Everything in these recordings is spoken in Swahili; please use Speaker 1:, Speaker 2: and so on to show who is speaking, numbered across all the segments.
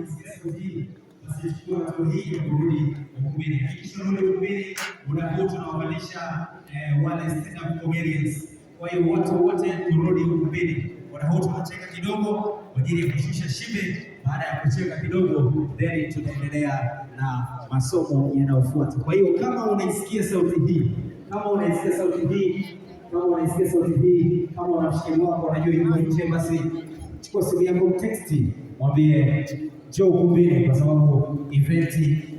Speaker 1: unasikia sauti basi chukua hatua hii ya kurudi ukumbini. Hakikisha unarudi ukumbini, unakuwa tunawavalisha wale stand up comedians. Kwa hiyo wote turudi ukumbini. Wanahotu tunacheka kidogo kwa ajili ya kushusha shibe. Baada ya kucheka kidogo, then tutaendelea na masomo yanayofuata. Kwa hiyo kama unaisikia sauti hii, kama unaisikia sauti hii, kama unamshikilia wako unajua yuko nje, basi chukua simu yako, text, mwambie njoo ukumbini, kwa sababu event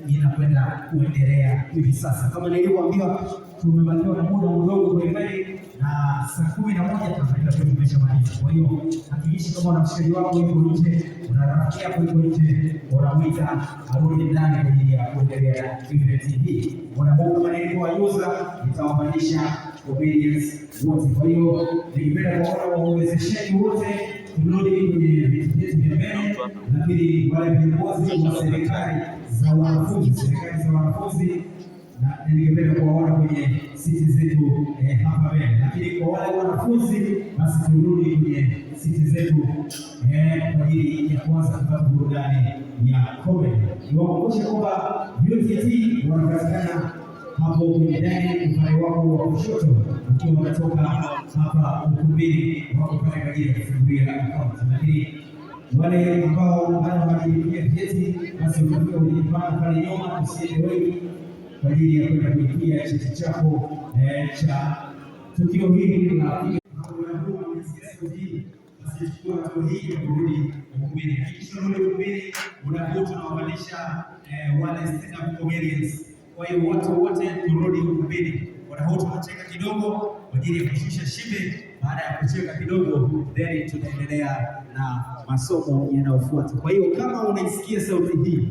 Speaker 1: inakwenda kuendelea hivi sasa. Kama nilivyowaambia, tumebakiwa na muda mdogo kweli, na saa 11 tunataka tumeshamaliza. Kwa hiyo hakikisha kama unamshikilia wako yuko nje, una rafiki yako yuko nje, unamwita arudi ndani kwa ajili ya kuendelea na event hii. Wanapokuwa kama nilivyowajuza, nitawabadilisha comedians wote. Kwa hiyo ningependa kuona wawezeshaji wote turudi kwenye viti vya mbele, lakini wale viongozi wa serikali za wanafunzi na ningependa kuwaona kwenye siti zetu hapa mbele, lakini kwa wale wanafunzi basi turudi kwenye siti zetu kwa ajili ya kuanza kupata burudani ya comedy. Niwakumbushe kwamba UTT wanapatikana hapo kwenye ndani upande wako wa kushoto, ukiwa unatoka hapa ukumbini, wako pale kwa ajili ya kufungulia account. Lakini wale ambao bado hawajilipia vyeti, basi utakuwa unajipanga pale nyuma, usiende wengi kwa ajili ya kwenda kulipia cheti chako cha tukio hili la chukua hatua hii ya kurudi ukumbini. Hakikisha unarudi ukumbini, unakuwa tunawavalisha wale stand up comedians. Kwa hiyo wote turudi ukumbini. Wanahotu tunacheka kidogo kwa ajili ya kushusha shibe. Baada ya kucheka kidogo, then tutaendelea na masomo yanayofuata. Kwa hiyo kama unaisikia sauti hii,